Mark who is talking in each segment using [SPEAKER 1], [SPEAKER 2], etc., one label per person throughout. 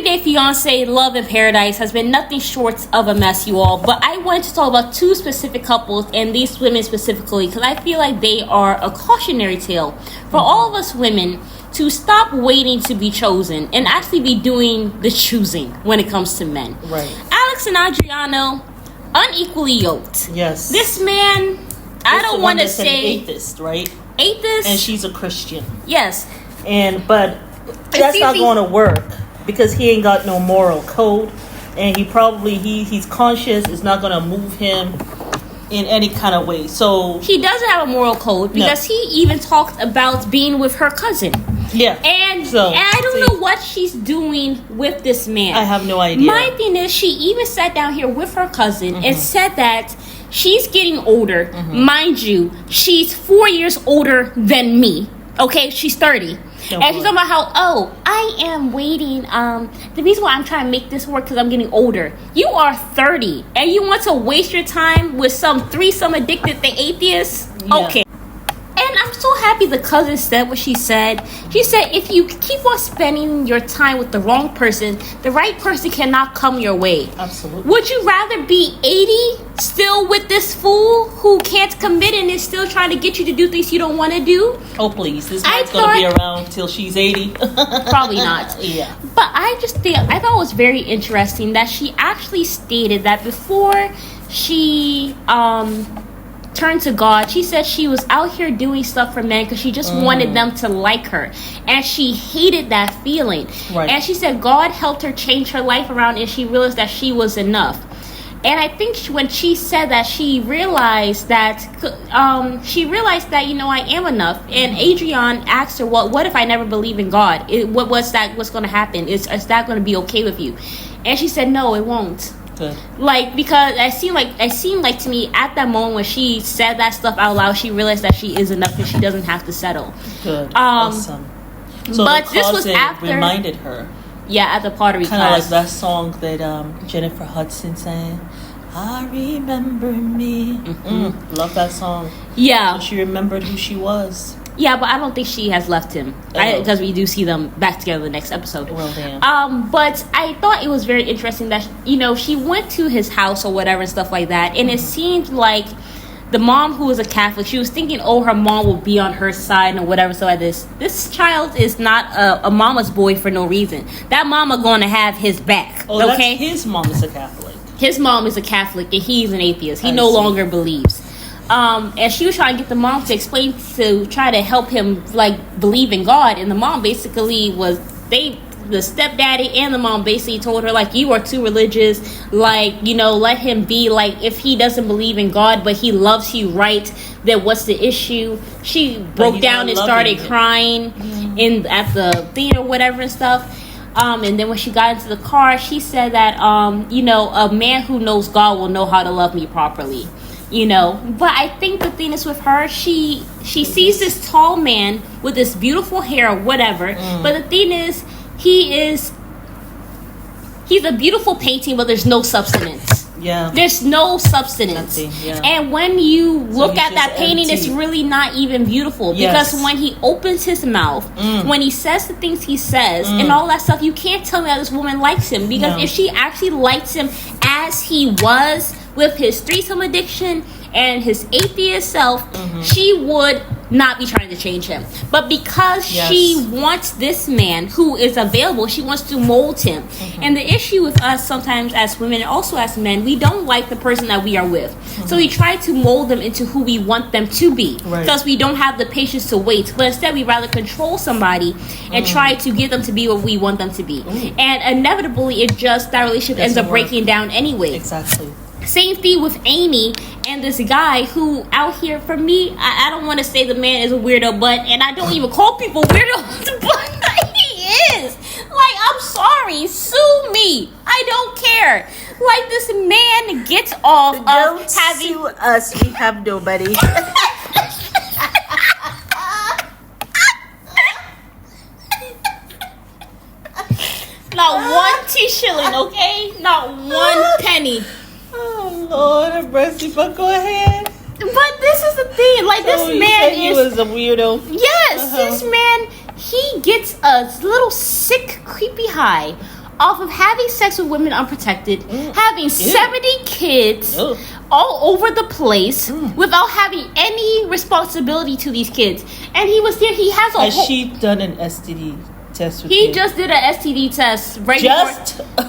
[SPEAKER 1] Day Fiance Love in Paradise has been nothing short of a mess, you all. But I wanted to talk about two specific couples and these women specifically because I feel like they are a cautionary tale for all of us women to stop waiting to be chosen and actually be doing the choosing when it comes to men.
[SPEAKER 2] Right.
[SPEAKER 1] Alex and Adriano, unequally yoked.
[SPEAKER 2] Yes.
[SPEAKER 1] This man, I don't want to say
[SPEAKER 2] an atheist, right?
[SPEAKER 1] Atheist,
[SPEAKER 2] and she's a Christian.
[SPEAKER 1] Yes.
[SPEAKER 2] But that's not going to work. Because he ain't got no moral code, and he's conscious. It's not gonna move him in any kind of way. So
[SPEAKER 1] he doesn't have a moral code because he even talked about being with her cousin.
[SPEAKER 2] Yeah,
[SPEAKER 1] and I don't know what she's doing with this man.
[SPEAKER 2] I have no idea.
[SPEAKER 1] My thing is, she even sat down here with her cousin and said that she's getting older. Mind you, she's 4 years older than me. Okay, she's 30. And she's talking about how, I am waiting. The reason why I'm trying to make this work because I'm getting older. You are 30 and you want to waste your time with some threesome addicted to atheists? Yeah. Okay. And I'm so happy the cousin said what she said. She said, if you keep on spending your time with the wrong person, the right person cannot come your way.
[SPEAKER 2] Absolutely.
[SPEAKER 1] Would you rather be 80 still with this fool who can't commit and is still trying to get you to do things you don't want to do?
[SPEAKER 2] Oh, please. This man's going to be around till she's 80.
[SPEAKER 1] Probably not.
[SPEAKER 2] Yeah.
[SPEAKER 1] But I thought it was very interesting that she actually stated that before she turned to God, she said she was out here doing stuff for men because she just wanted them to like her, and she hated that feeling. Right. And she said God helped her change her life around, and she realized that she was enough. And I think when she said that, she realized that I am enough. And Adrian asked her, "Well, what if I never believe in God? What's going to happen? Is that going to be okay with you?" And she said, "No, it won't." Good. Because it seemed like to me at that moment when she said that stuff out loud, she realized that she is enough and she doesn't have to settle.
[SPEAKER 2] Good. Awesome. So but this was after reminded her.
[SPEAKER 1] Yeah, at the pottery class.
[SPEAKER 2] Kind of like that song that Jennifer Hudson sang. I remember me. Love that song.
[SPEAKER 1] Yeah.
[SPEAKER 2] So she remembered who she was.
[SPEAKER 1] Yeah, but I don't think she has left him because we do see them back together the next episode.
[SPEAKER 2] Well, damn.
[SPEAKER 1] But I thought it was very interesting that she went to his house or whatever and stuff like that, and it seemed like the mom, who was a Catholic, she was thinking, her mom will be on her side and whatever. So like this child is not a mama's boy for no reason. That mama going to have his back.
[SPEAKER 2] Oh,
[SPEAKER 1] okay,
[SPEAKER 2] his mom is a Catholic.
[SPEAKER 1] His mom is a Catholic and he's an atheist. He no longer believes. And she was trying to get the mom to try to help him believe in God, and the mom basically the stepdaddy and the mom basically told her you are too religious, let him be, if he doesn't believe in God but he loves you, right, then what's the issue? She broke down and started crying at the theater, whatever and stuff. And then when she got into the car, she said that a man who knows God will know how to love me properly. But I think the thing is with her, she sees this tall man with this beautiful hair or whatever, but the thing is he's a beautiful painting, but there's no substance.
[SPEAKER 2] Yeah,
[SPEAKER 1] there's no substance.
[SPEAKER 2] Yeah.
[SPEAKER 1] And when you look at that painting, it's really not even beautiful, because when he opens his mouth, when he says the things he says and all that stuff, you can't tell me that this woman likes him, because if she actually liked him as he was, with his threesome addiction and his atheist self, she would not be trying to change him. But because she wants this man who is available, she wants to mold him. And the issue with us sometimes as women and also as men, we don't like the person that we are with. So we try to mold them into who we want them to be, because we don't have the patience to wait. But instead, we rather control somebody and try to get them to be what we want them to be. And inevitably, that relationship ends up breaking down anyway.
[SPEAKER 2] Exactly.
[SPEAKER 1] Same thing with Amy and this guy who out here, for me, I don't want to say the man is a weirdo, and I don't even call people weirdos, but he is. I'm sorry, sue me. I don't care. This man gets off of having...
[SPEAKER 2] Don't sue us, we have nobody.
[SPEAKER 1] Not one shilling, okay? Not one penny.
[SPEAKER 2] Oh Lord have mercy, but go ahead.
[SPEAKER 1] But this is the thing, like,
[SPEAKER 2] So
[SPEAKER 1] this
[SPEAKER 2] you
[SPEAKER 1] man
[SPEAKER 2] said he
[SPEAKER 1] is...
[SPEAKER 2] was a weirdo.
[SPEAKER 1] Yes, this man, he gets a little sick, creepy high off of having sex with women unprotected, having 70 kids all over the place without having any responsibility to these kids. And he was there, he has a
[SPEAKER 2] Has she done an STD test with
[SPEAKER 1] He
[SPEAKER 2] him?
[SPEAKER 1] just did an STD test right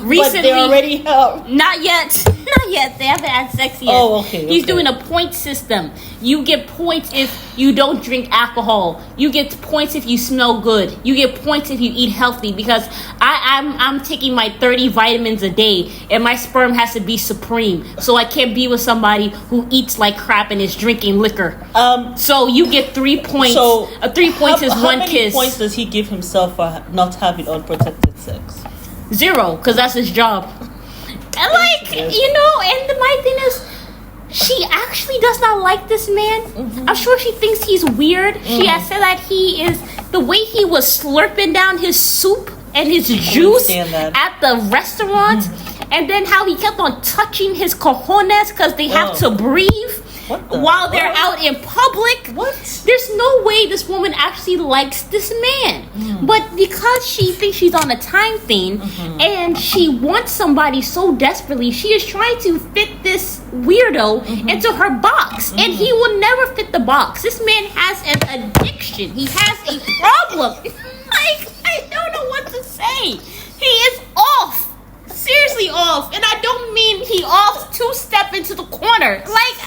[SPEAKER 1] recently.
[SPEAKER 2] But they already have.
[SPEAKER 1] Not yet. Not yet. They haven't had sex yet.
[SPEAKER 2] Oh, okay.
[SPEAKER 1] He's doing a point system. You get points if you don't drink alcohol. You get points if you smell good. You get points if you eat healthy. Because I'm taking my 30 vitamins a day, and my sperm has to be supreme. So I can't be with somebody who eats like crap and is drinking liquor. So you get 3 points.
[SPEAKER 2] So
[SPEAKER 1] 3 points is one kiss.
[SPEAKER 2] How many points does he give himself for not having unprotected sex?
[SPEAKER 1] 0, because that's his job. And like, and my thing is, she actually does not like this man. I'm sure she thinks he's weird. She has said that he is, the way he was slurping down his soup and his juice at the restaurant, and then how he kept on touching his cojones because they have to breathe while they're out in public. There's no way this woman actually likes this man. But because she thinks she's on a time thing and she wants somebody so desperately, she is trying to fit this weirdo into her box. And he will never fit the box. This man has an addiction. He has a problem. Like, I don't know what to say. He is off. Seriously off. And I don't mean he off 2-step into the corner. Like,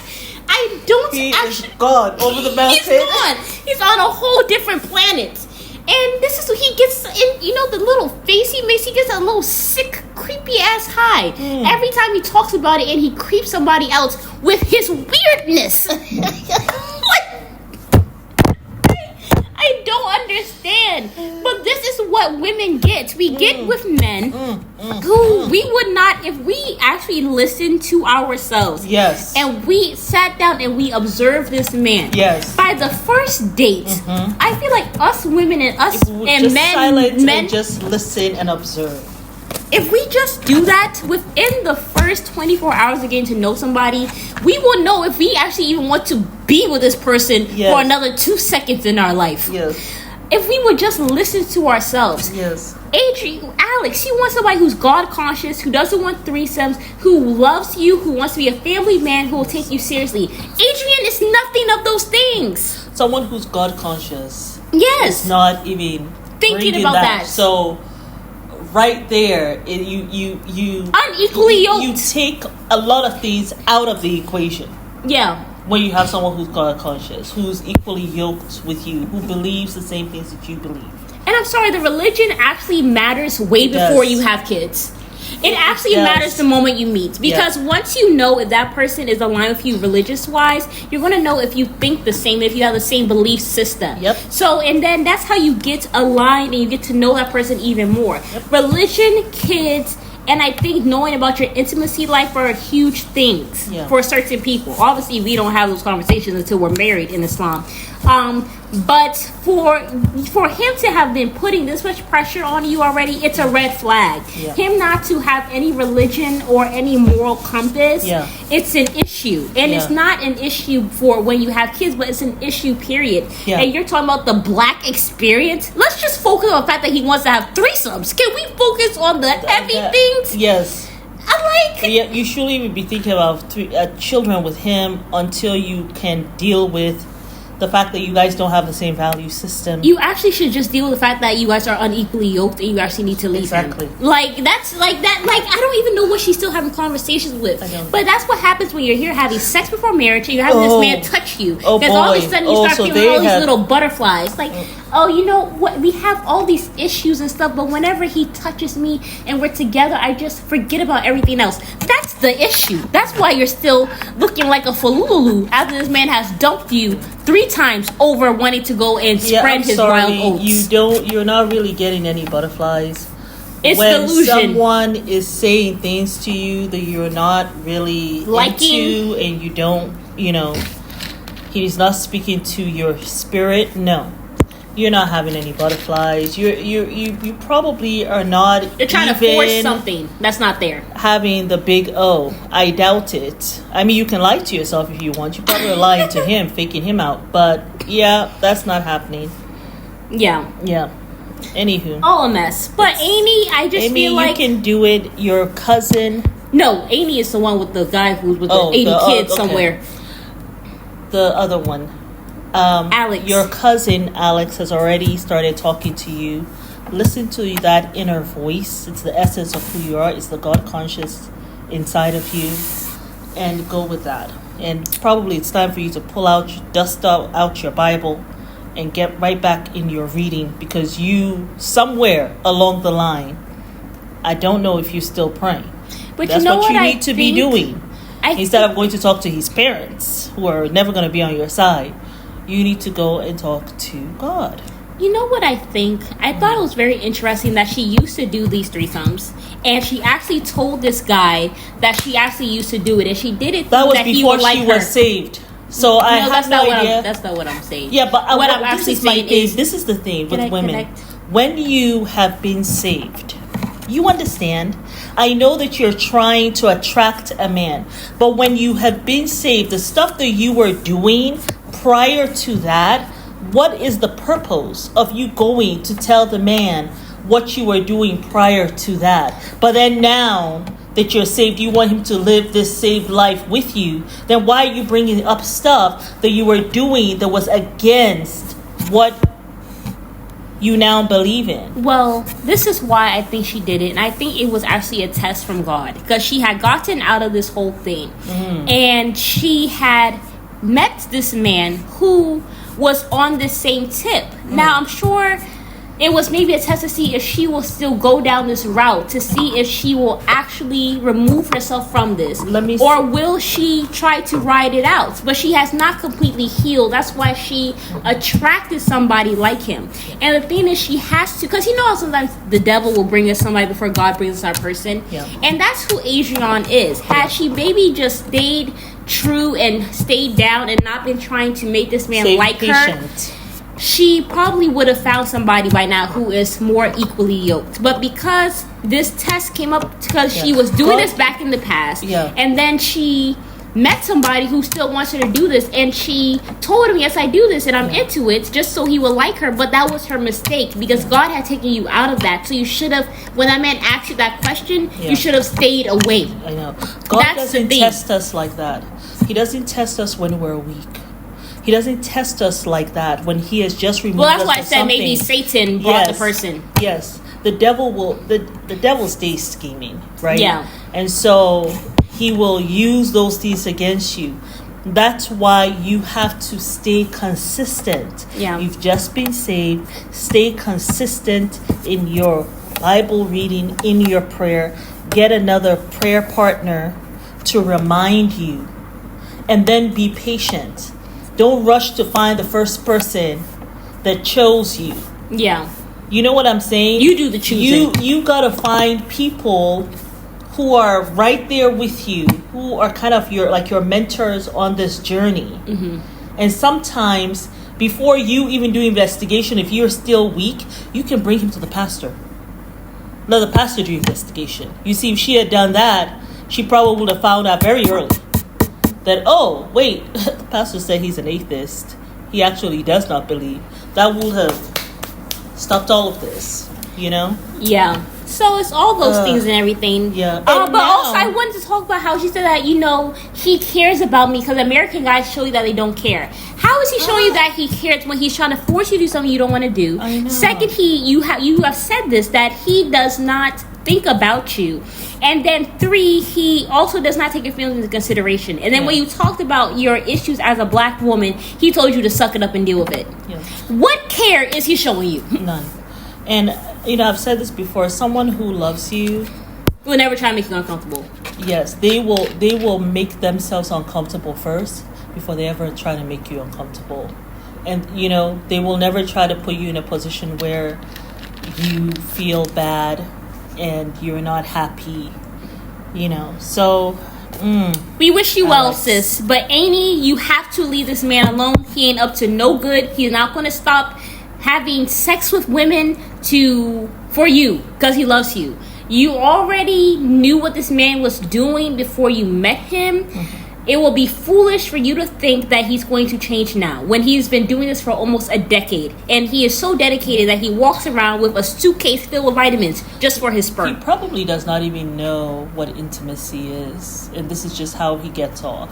[SPEAKER 1] I don't
[SPEAKER 2] He's gone over the mountain.
[SPEAKER 1] He's gone. He's on a whole different planet. And this is what he gets in, the little face he makes, he gets a little sick, creepy ass high. Every time he talks about it, and he creeps somebody else with his weirdness. I don't understand. But this is what women get. We get with men who we would not, if we actually listened to ourselves.
[SPEAKER 2] Yes.
[SPEAKER 1] And we sat down and we observed this man.
[SPEAKER 2] Yes.
[SPEAKER 1] By the first date, I feel like us women and us and men
[SPEAKER 2] and just listen and observe.
[SPEAKER 1] If we just do that within the first 24 hours of getting to know somebody, we will know if we actually even want to be with this person for another 2 seconds in our life.
[SPEAKER 2] Yes.
[SPEAKER 1] If we would just listen to ourselves.
[SPEAKER 2] Yes.
[SPEAKER 1] Alex, you want somebody who's God conscious, who doesn't want threesomes, who loves you, who wants to be a family man, who will take you seriously. Adrian is nothing of those things.
[SPEAKER 2] Someone who's God conscious.
[SPEAKER 1] Yes.
[SPEAKER 2] Is not even
[SPEAKER 1] thinking about that.
[SPEAKER 2] So right there, you
[SPEAKER 1] unequally yoked.
[SPEAKER 2] You take a lot of things out of the equation.
[SPEAKER 1] Yeah.
[SPEAKER 2] When you have someone who's God conscious, who's equally yoked with you, who believes the same things that you believe.
[SPEAKER 1] And I'm sorry, the religion actually matters way before you have kids. It actually matters the moment you meet. Because once you know if that person is aligned with you religious-wise, you're going to know if you think the same, if you have the same belief system.
[SPEAKER 2] Yep.
[SPEAKER 1] So, and then that's how you get aligned and you get to know that person even more. Yep. Religion, kids, and I think knowing about your intimacy life are huge things for certain people. Obviously, we don't have those conversations until we're married in Islam. But for him to have been putting this much pressure on you already, it's a red flag. Yeah. Him not to have any religion or any moral compass, it's an issue. And it's not an issue for when you have kids, but it's an issue, period. Yeah. And you're talking about the black experience. Let's just focus on the fact that he wants to have threesomes. Can we focus on the heavy things?
[SPEAKER 2] Yes.
[SPEAKER 1] I like...
[SPEAKER 2] Yeah, you surely would be thinking about children with him until you can deal with the fact that you guys don't have the same value system.
[SPEAKER 1] You actually should just deal with the fact that you guys are unequally yoked and you actually need to leave him. Like, that's like that. Like, I don't even know what she's still having conversations with. But that's what happens when you're here having sex before marriage and you're having this man touch you. Because all of a sudden you start feeling all these little butterflies. Like, oh, you know what? We have all these issues and stuff, but whenever he touches me and we're together, I just forget about everything else. That's the issue. That's why you're still looking like a falulu after this man has dumped you 3 times over wanting to go and spread his wild oats.
[SPEAKER 2] You're not really getting any butterflies.
[SPEAKER 1] It's
[SPEAKER 2] when
[SPEAKER 1] delusion.
[SPEAKER 2] Someone is saying things to you that you're not really into, and you don't, he's not speaking to your spirit. No. you're not having any butterflies. You probably are not.
[SPEAKER 1] You're trying to force something that's not there.
[SPEAKER 2] Having the big O. I doubt it. I mean, you can lie to yourself if you want. You probably are lying to him, faking him out. But yeah, that's not happening.
[SPEAKER 1] Yeah.
[SPEAKER 2] Anywho.
[SPEAKER 1] All a mess. But Amy, I just feel like
[SPEAKER 2] you can do it. Your cousin.
[SPEAKER 1] No, Amy is the one with the guy who's with the 80 kids somewhere.
[SPEAKER 2] The other one.
[SPEAKER 1] Alex.
[SPEAKER 2] Your cousin Alex has already started talking to you. Listen to that inner voice. It's the essence of who you are. It's the God conscious inside of you. And go with that. And probably it's time for you to dust out your Bible and get right back in your reading, because you, somewhere along the line, I don't know if you're still praying.
[SPEAKER 1] But
[SPEAKER 2] that's
[SPEAKER 1] you know
[SPEAKER 2] what you need to be doing. Instead of going to talk to his parents, who are never going to be on your side, you need to go and talk to God.
[SPEAKER 1] You know what I think? I thought it was very interesting that she used to do these threesomes, and she actually told this guy that she actually used to do it, and she did it
[SPEAKER 2] that was
[SPEAKER 1] that
[SPEAKER 2] before she was saved. So I have no idea.
[SPEAKER 1] That's not what I'm saying.
[SPEAKER 2] Yeah, but
[SPEAKER 1] what I'm actually saying is,
[SPEAKER 2] this is the thing with women. When you have been saved, you understand. I know that you're trying to attract a man, but when you have been saved, the stuff that you were doing prior to that, what is the purpose of you going to tell the man what you were doing prior to that? But then now that you're saved, you want him to live this saved life with you, then why are you bringing up stuff that you were doing that was against what you now believe in?
[SPEAKER 1] Well, this is why I think she did it, and I think it was actually a test from God, because she had gotten out of this whole thing, and she had met this man who was on this same tip. Now, I'm sure it was maybe a test to see if she will still go down this route, to see if she will actually remove herself from this, or will she try to ride it out. But she has not completely healed. That's why she attracted somebody like him. And the thing is, she has to, because you know how sometimes the devil will bring us somebody before God brings us our person. And that's who Adrienne is. Had she maybe just stayed true and stayed down and not been trying to make this man like her, she probably would have found somebody by now who is more equally yoked. But because this test came up, because she was doing this back in the past, and then she met somebody who still wants her to do this, and she told him, yes, I do this and I'm into it, just so he would like her. But that was her mistake, because God had taken you out of that. So you should have, when that man asked you that question, you should have stayed away.
[SPEAKER 2] I know. God doesn't test us like that. He doesn't test us when we're weak. He doesn't test us like that when he has just removed us.
[SPEAKER 1] Well, that's why I said maybe Satan brought the person.
[SPEAKER 2] Yes. The devil stays scheming, right?
[SPEAKER 1] Yeah.
[SPEAKER 2] And so he will use those things against you. That's why you have to stay consistent.
[SPEAKER 1] Yeah.
[SPEAKER 2] You've just been saved. Stay consistent in your Bible reading, in your prayer. Get another prayer partner to remind you. And then be patient. Don't rush to find the first that chose you.
[SPEAKER 1] Yeah.
[SPEAKER 2] You know what I'm saying?
[SPEAKER 1] You do the choosing.
[SPEAKER 2] You gotta find people who are right there with you, who are kind of your mentors on this journey. And sometimes before you even do investigation, if you're still weak, you can bring him to the pastor. Let the pastor do investigation. You see, if she had done that, she probably would have found out very early that, oh, wait, the pastor said he's an atheist. He actually does not believe. That would have stopped all of this, you know?
[SPEAKER 1] Yeah. So it's all those things and everything.
[SPEAKER 2] Yeah.
[SPEAKER 1] But also, I wanted to talk about how she said that, he cares about me, because American guys show you that they don't care. How is he showing you that he cares when he's trying to force you to do something you don't want to do?
[SPEAKER 2] I know.
[SPEAKER 1] Second, you have said this, that he does not think about you. And then 3, he also does not take your feelings into consideration. And then when you talked about your issues as a black woman, he told you to suck it up and deal with it.
[SPEAKER 2] Yeah.
[SPEAKER 1] What care is he showing you?
[SPEAKER 2] None. And, I've said this before. Someone who loves you
[SPEAKER 1] will never try to make you uncomfortable.
[SPEAKER 2] Yes, they will make themselves uncomfortable first before they ever try to make you uncomfortable. And, they will never try to put you in a position where you feel bad and you're not happy, so
[SPEAKER 1] we wish you well, sis, but Amy, you have to leave this man alone. He ain't up to no good. He's not going to stop having sex with women for you because he loves you. You already knew what this man was doing before you met him. It will be foolish for you to think that he's going to change now when he's been doing this for almost a decade. And he is so dedicated that he walks around with a suitcase filled with vitamins just for his sperm.
[SPEAKER 2] He probably does not even know what intimacy is. And this is just how he gets off.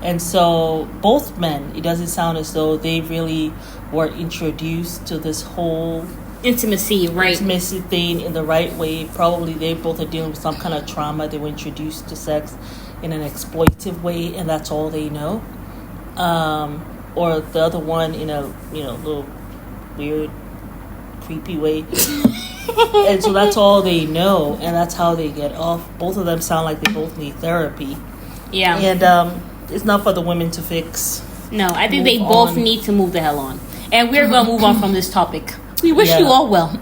[SPEAKER 2] And so both men, it doesn't sound as though they really were introduced to this whole
[SPEAKER 1] intimacy
[SPEAKER 2] thing in the right way. Probably they both are dealing with some kind of trauma. They were introduced to sex in an exploitive way, and that's all they know. Or the other one in a little weird, creepy way. And so that's all they know, and that's how they get off. Both of them sound like they both need therapy.
[SPEAKER 1] Yeah.
[SPEAKER 2] And it's not for the women to fix.
[SPEAKER 1] No, I think they both need to move the hell on. And we're going to move on from this topic. We wish you all well.